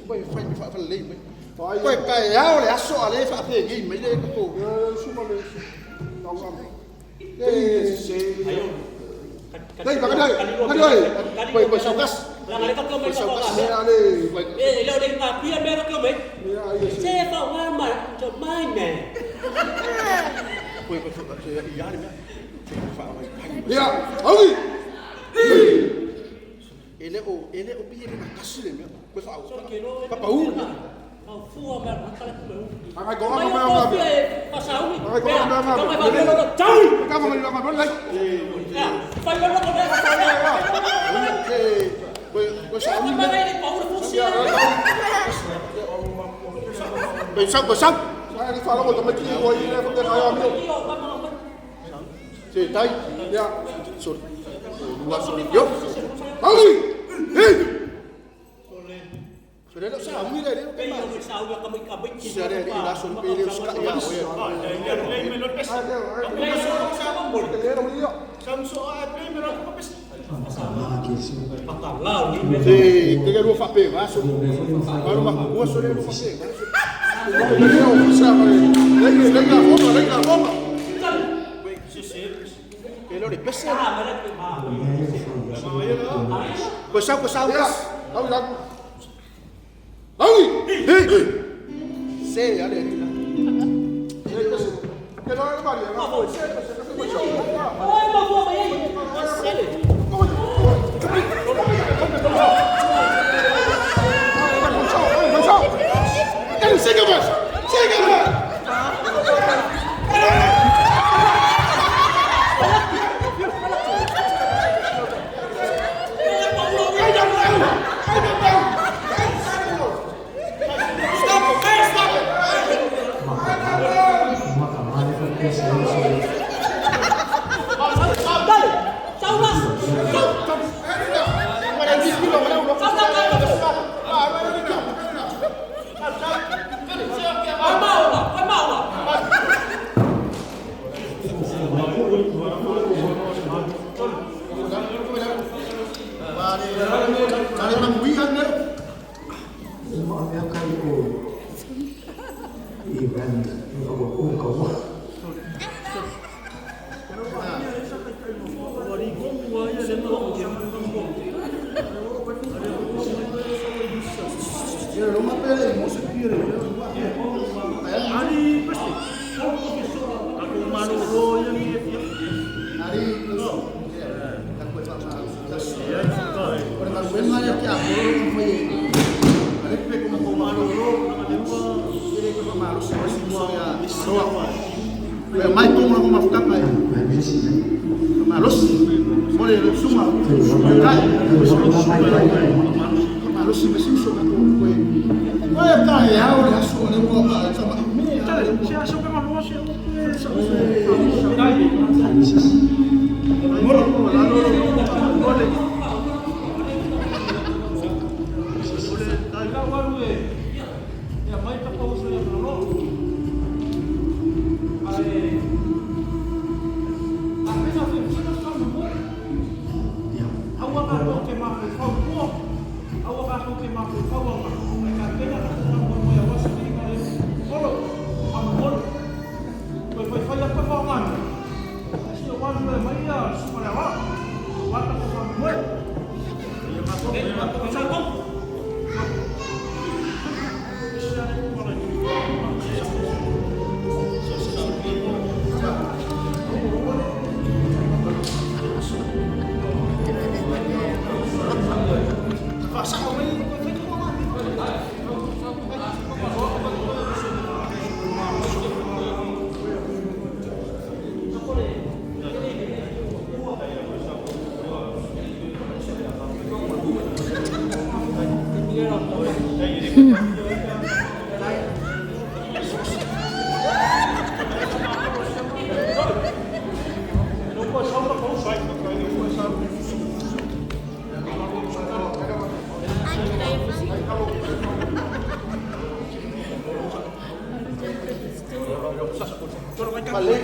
Quay phải phần lên mấy. Quay cái áo này sọ lấy phải để gì mấy đây cái cổ. Đây vào cái đây. Quay sau gas. Là cái cơm mấy sao cả. Ê, lâu đây mà pia mấy cơm mấy. Xe vào ngang mà cho mai nè. Quay giá đi nhá. Ya, ơi. Ele o pia cái kasih ni. Quay vào. Papa u. Phua mà nó cái mấy. Ai có không? Có sáu đi. Ai có không? Cái này vào trời. Cái mà mình làm mà lên. Phải vào nó còn đây. Quay sáu đi. Cái này bỏ được phút xíu. Quay xong. Saya di falar untuk mesti kau ini nak kena ayam ni. Si tay, ya, sur, luar sur, yo, kali, hei. Sudah tak sah, ni dah dia. Cái này sao được cái mình Sudah dia dah sur pilih suka ya. Si, tiga dua fakir masuk. Baru masuk gua sudah dua fakir. Lấy la forma. Cái nó để bớt xe. Của sao? Đâu ra? Ôi! Xe ở đây đi nào. Cái đó các bạn hiểu không? Xe ôi mà vua mày. Siga! Mai tu aku maafkan mai. Malus. Boleh semua. Malus mesin semua tu. Kau tak ya, orang semua ni buat apa sama. Saya sampai malu saya. Balik